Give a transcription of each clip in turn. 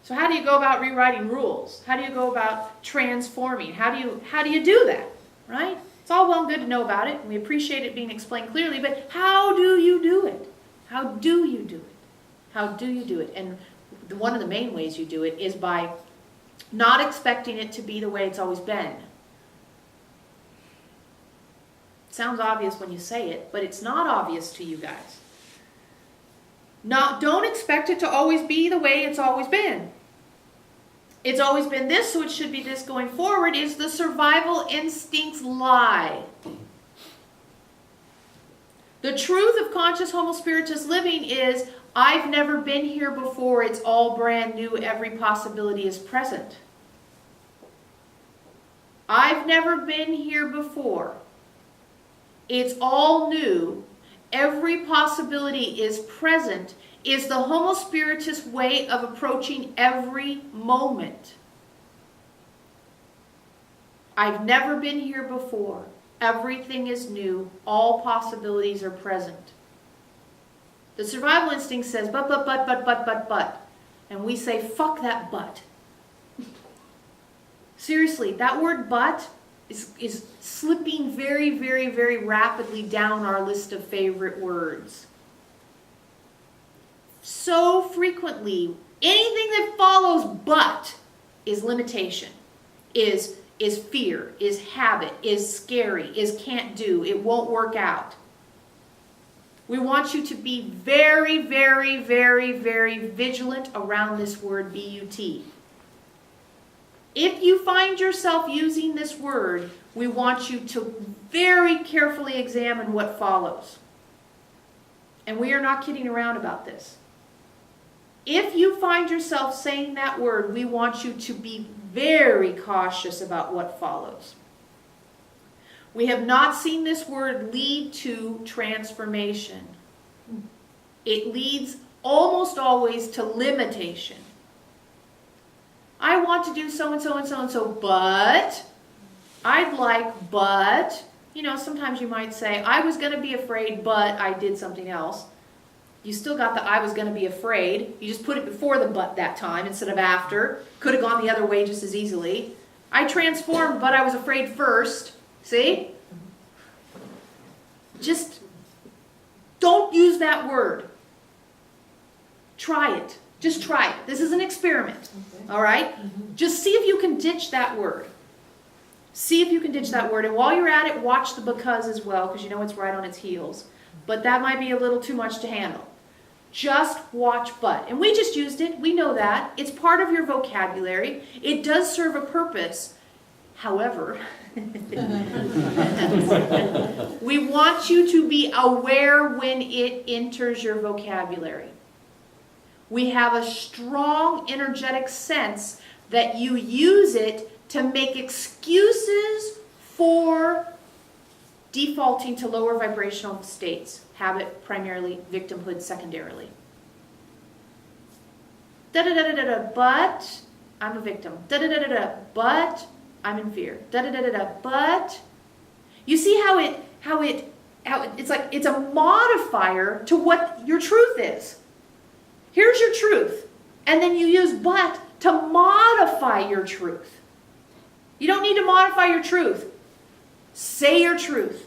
So how do you go about rewriting rules? How do you go about transforming? How do you do that, right? It's all well and good to know about it, and we appreciate it being explained clearly, but how do you do it? How do you do it? How do you do it? And one of the main ways you do it is by not expecting it to be the way it's always been. It sounds obvious when you say it, but it's not obvious to you guys. Don't expect it to always be the way it's always been. It's always been this, so it should be this going forward, is the survival instinct's lie. The truth of conscious Homo Spiritus living is, I've never been here before, it's all brand new, every possibility is present. I've never been here before. It's all new, every possibility is present, is the Homo Spiritus way of approaching every moment. I've never been here before. Everything is new. All possibilities are present. The survival instinct says, but. And we say, fuck that but. Seriously, that word but is slipping very, very, very rapidly down our list of favorite words. So frequently, anything that follows but is limitation, is fear, is habit, is scary, is can't do, it won't work out. We want you to be very, very, very, very vigilant around this word but. If you find yourself using this word, we want you to very carefully examine what follows. And we are not kidding around about this. If you find yourself saying that word, we want you to be very cautious about what follows. We have not seen this word lead to transformation. It leads almost always to limitation. I want to do so and so and so and so, but I'd like, but, sometimes you might say, I was going to be afraid, but I did something else. You still got the I was going to be afraid. You just put it before the but that time instead of after. Could have gone the other way just as easily. I transformed, but I was afraid first. See? Just don't use that word. Try it. Just try it. This is an experiment. Okay. All right? Just see if you can ditch that word. See if you can ditch that word. And while you're at it, watch the because as well, because you know it's right on its heels. But that might be a little too much to handle. Just watch but. And we just used it. We know that. It's part of your vocabulary. It does serve a purpose. However, we want you to be aware when it enters your vocabulary. We have a strong energetic sense that you use it to make excuses for defaulting to lower vibrational states. Habit primarily, victimhood secondarily. Da-da-da-da-da-da, but I'm a victim. Da-da-da-da-da, but I'm in fear. Da-da-da-da-da, but you see how it's like it's a modifier to what your truth is. Here's your truth. And then you use but to modify your truth. You don't need to modify your truth. Say your truth.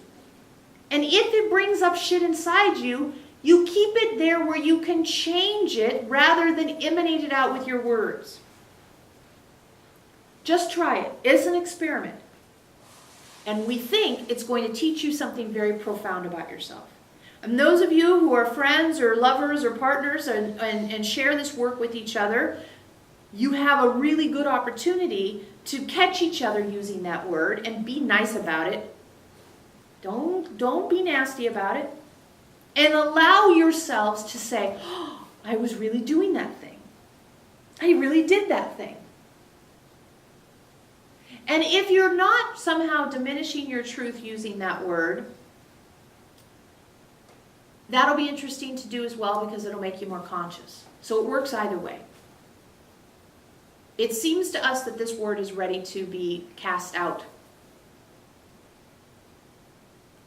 And if it brings up shit inside you, you keep it there where you can change it rather than emanate it out with your words. Just try it. It's an experiment. And we think it's going to teach you something very profound about yourself. And those of you who are friends or lovers or partners and share this work with each other, you have a really good opportunity to catch each other using that word and be nice about it. Don't be nasty about it. And allow yourselves to say, oh, I was really doing that thing. I really did that thing. And if you're not somehow diminishing your truth using that word, that'll be interesting to do as well because it'll make you more conscious. So it works either way. It seems to us that this word is ready to be cast out.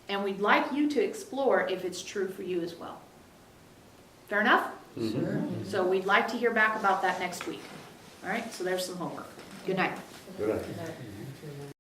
And we'd like you to explore if it's true for you as well. Fair enough? Sure. So we'd like to hear back about that next week. All right, so there's some homework. Good night. Good night. Good night.